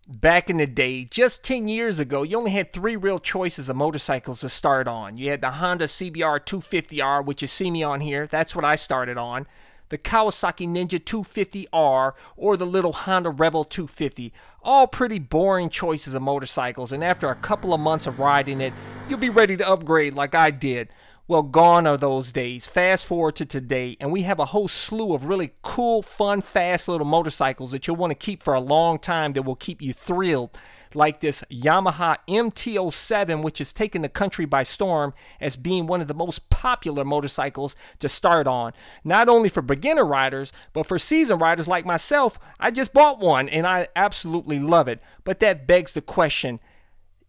Back in the day, just 10 years ago, you only had three real choices of motorcycles to start on. You had the Honda CBR 250R, which you see me on here. That's what I started on. The Kawasaki Ninja 250R, or the little Honda Rebel 250. All pretty boring choices of motorcycles, and after a couple of months of riding it, you'll be ready to upgrade like I did. Well, gone are those days. Fast forward to today, and we have a whole slew of really cool, fun, fast little motorcycles that you'll want to keep for a long time that will keep you thrilled, like this Yamaha MT-07, which has taken the country by storm as being one of the most popular motorcycles to start on. Not only for beginner riders, but for seasoned riders like myself. I just bought one, and I absolutely love it. But that begs the question,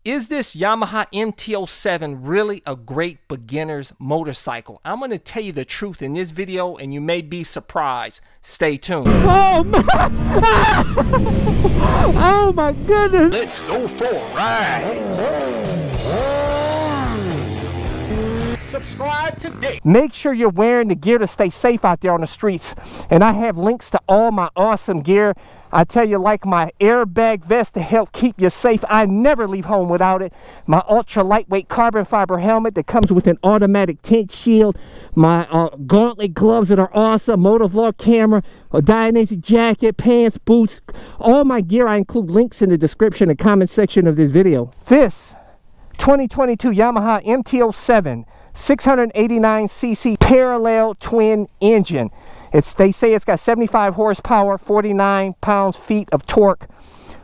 is this Yamaha MT-07 really a great beginner's motorcycle? I'm going to tell you the truth in this video, and you may be surprised. Stay tuned. Oh my goodness. Let's go for a ride. Subscribe today. Make sure you're wearing the gear to stay safe out there on the streets. And I have links to all my awesome gear. I tell you, like my airbag vest to help keep you safe. I never leave home without it. My ultra lightweight carbon fiber helmet that comes with an automatic tint shield. My gauntlet gloves that are awesome. Motovlog camera, a Dionysic jacket, pants, boots. All my gear, I include links in the description and comment section of this video. This 2022 Yamaha MT-07 689cc parallel twin engine. They say it's got 75 horsepower, 49 pounds-feet of torque.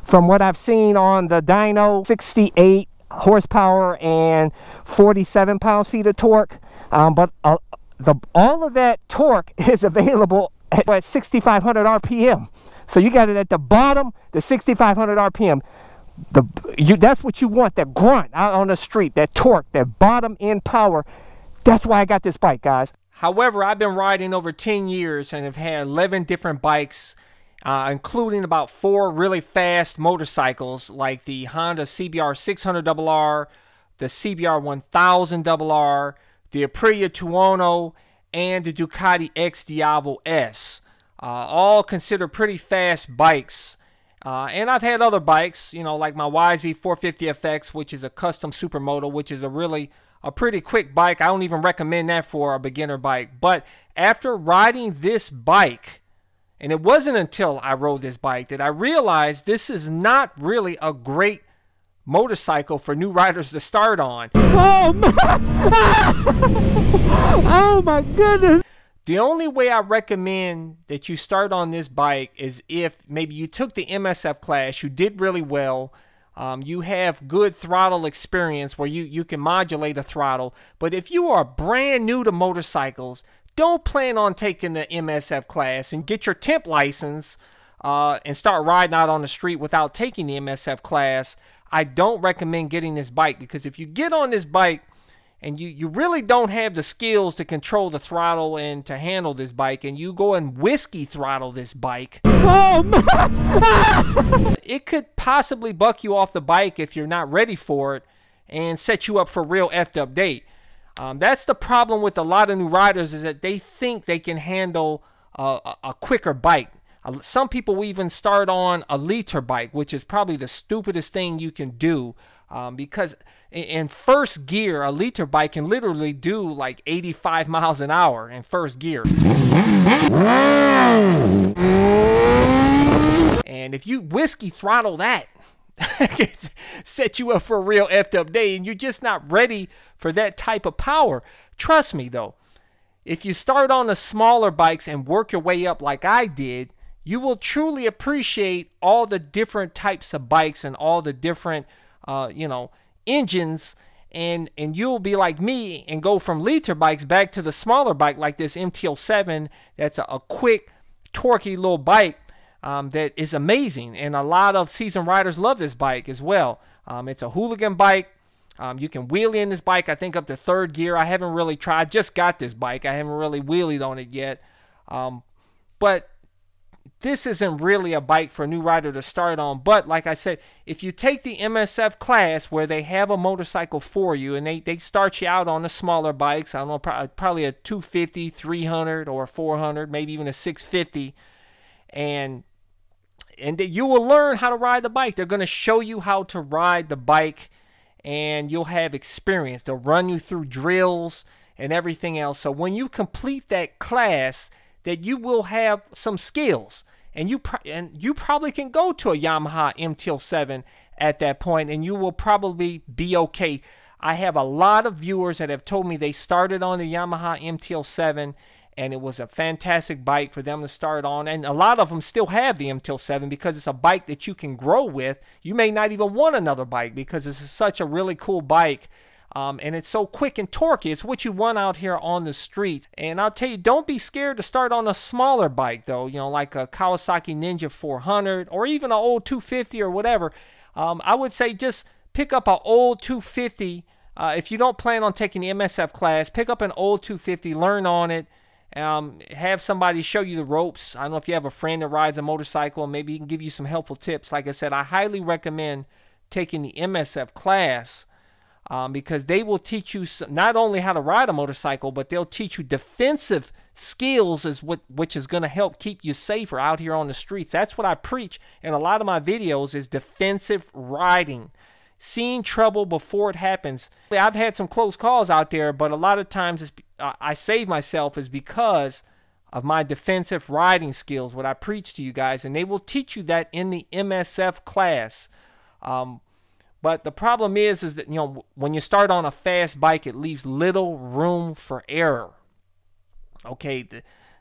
From what I've seen on the dyno, 68 horsepower and 47 pounds-feet of torque. But all of that torque is available at 6,500 RPM. So you got it at the bottom, the 6,500 RPM. That's what you want, that grunt out on the street, that torque, that bottom end power. That's why I got this bike, guys. However, I've been riding over 10 years and have had 11 different bikes, including about 4 really fast motorcycles like the Honda CBR 600RR, the CBR 1000RR, the Aprilia Tuono, and the Ducati X Diavo S. All considered pretty fast bikes. And I've had other bikes, you know, like my YZ 450FX, which is a custom supermoto, which is a pretty quick bike. I don't even recommend that for a beginner bike. But after riding this bike, and it wasn't until I rode this bike that I realized this is not really a great motorcycle for new riders to start on. Oh my goodness. The only way I recommend that you start on this bike is if maybe you took the MSF class, you did really well, you have good throttle experience where you can modulate a throttle. But if you are brand new to motorcycles, don't plan on taking the MSF class and get your temp license and start riding out on the street without taking the MSF class. I don't recommend getting this bike, because if you get on this bike and you really don't have the skills to control the throttle and to handle this bike, and you go and whiskey throttle this bike, it could possibly buck you off the bike if you're not ready for it and set you up for a real effed up date. That's the problem with a lot of new riders, is that they think they can handle a quicker bike. Some people will even start on a liter bike, which is probably the stupidest thing you can do, because in first gear, a liter bike can literally do like 85 miles an hour in first gear. And if you whiskey throttle that, it can set you up for a real effed up day, and you're just not ready for that type of power. Trust me though, if you start on the smaller bikes and work your way up like I did, you will truly appreciate all the different types of bikes and all the different engines, and you'll be like me and go from liter bikes back to the smaller bike like this MT-07. That's a quick, torquey little bike that is amazing, and a lot of seasoned riders love this bike as well. It's a hooligan bike. You can wheelie in this bike, I think, up to third gear. I haven't really tried. I just got this bike. I haven't really wheelied on it yet. But this isn't really a bike for a new rider to start on. But like I said, if you take the MSF class where they have a motorcycle for you, and they start you out on the smaller bikes, I don't know, probably a 250, 300, or 400, maybe even a 650, and and you will learn how to ride the bike. They're going to show you how to ride the bike, and you'll have experience. They'll run you through drills and everything else. So when you complete that class, that you will have some skills, and you probably can go to a Yamaha MT-07 at that point, and you will probably be okay. I have a lot of viewers that have told me they started on the Yamaha MT-07, and it was a fantastic bike for them to start on. And a lot of them still have the MT-07 because it's a bike that you can grow with. You may not even want another bike because this is such a really cool bike. And it's so quick and torquey. It's what you want out here on the streets. And I'll tell you, don't be scared to start on a smaller bike, though. You know, like a Kawasaki Ninja 400 or even an old 250 or whatever. I would say just pick up an old 250. If you don't plan on taking the MSF class, pick up an old 250, learn on it. Have somebody show you the ropes. I don't know if you have a friend that rides a motorcycle, and maybe he can give you some helpful tips. Like I said, I highly recommend taking the MSF class because they will teach you not only how to ride a motorcycle, but they'll teach you defensive skills, which is going to help keep you safer out here on the streets. That's what I preach in a lot of my videos, is defensive riding. Seeing trouble before it happens. I've had some close calls out there, but a lot of times I save myself is because of my defensive riding skills, what I preach to you guys, and they will teach you that in the MSF class. But the problem is that, you know, when you start on a fast bike, it leaves little room for error. Okay,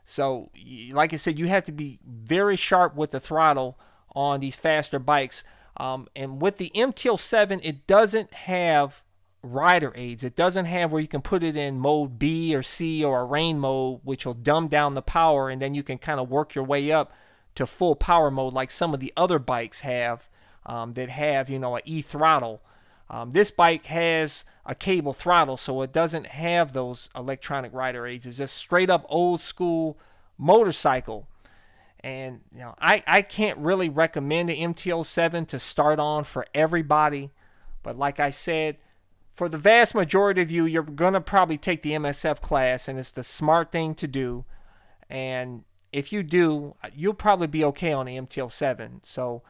so like I said, you have to be very sharp with the throttle on these faster bikes. And with the MT-07, it doesn't have rider aids. It doesn't have where you can put it in mode B or C or a rain mode, which will dumb down the power, and then you can kind of work your way up to full power mode like some of the other bikes have that have, you know, an E throttle. This bike has a cable throttle, so it doesn't have those electronic rider aids. It's just straight up old school motorcycle. And you know, I can't really recommend the MT-07 to start on for everybody, but like I said, for the vast majority of you, you're gonna probably take the MSF class, and it's the smart thing to do. And if you do, you'll probably be okay on the MT-07. So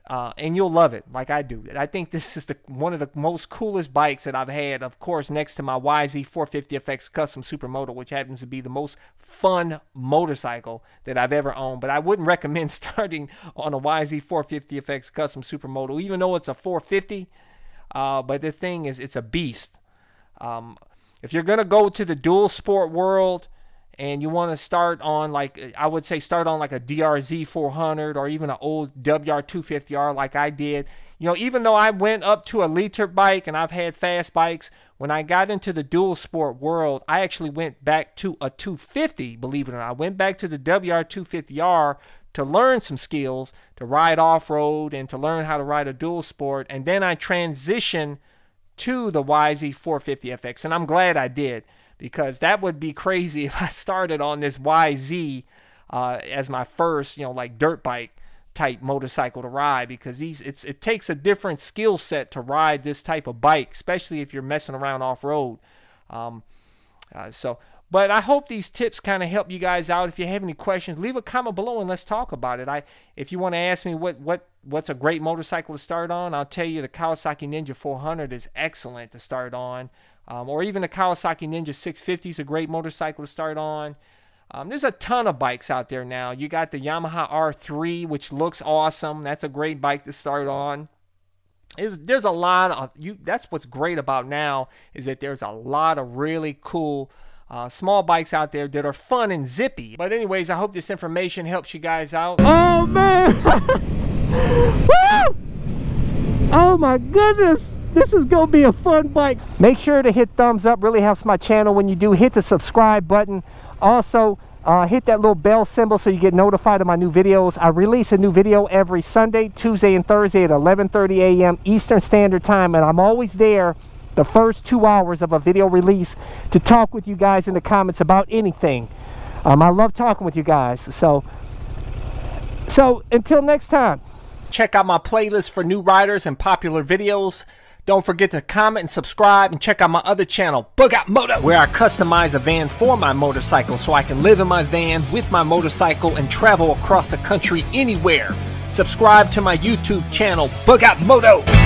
and you'll love it like I do. I think this is one of the most coolest bikes that I've had, of course, next to my YZ 450FX Custom Supermoto, which happens to be the most fun motorcycle that I've ever owned. But I wouldn't recommend starting on a YZ 450FX Custom Supermoto, even though it's a 450. But the thing is, it's a beast. If you're going to go to the dual sport world, and you want to start on, like, I would say start on like a DRZ 400 or even an old WR250R like I did. You know, even though I went up to a liter bike and I've had fast bikes, when I got into the dual sport world, I actually went back to a 250, believe it or not. I went back to the WR250R to learn some skills, to ride off-road and to learn how to ride a dual sport. And then I transitioned to the YZ 450FX, and I'm glad I did, because that would be crazy if I started on this YZ as my first, you know, like dirt bike type motorcycle to ride, because it takes a different skill set to ride this type of bike, especially if you're messing around off-road. But I hope these tips kind of help you guys out. If you have any questions, leave a comment below and let's talk about it. If you want to ask me what's a great motorcycle to start on, I'll tell you the Kawasaki Ninja 400 is excellent to start on. Or even the Kawasaki Ninja 650 is a great motorcycle to start on. There's a ton of bikes out there now. You got the Yamaha R3, which looks awesome. That's a great bike to start on. There's a lot of that's what's great about now, is that there's a lot of really cool small bikes out there that are fun and zippy. But anyways, I hope this information helps you guys out. Oh man! Woo! Oh my goodness! This is gonna be a fun bike. Make sure to hit thumbs up, really helps my channel when you do. Hit the subscribe button. Also, hit that little bell symbol so you get notified of my new videos. I release a new video every Sunday, Tuesday, and Thursday at 11:30 a.m. Eastern Standard Time, and I'm always there the first 2 hours of a video release to talk with you guys in the comments about anything. I love talking with you guys. So until next time. Check out my playlist for new riders and popular videos. Don't forget to comment and subscribe, and check out my other channel, Bug Out Moto, where I customize a van for my motorcycle so I can live in my van with my motorcycle and travel across the country anywhere. Subscribe to my YouTube channel, Bug Out Moto.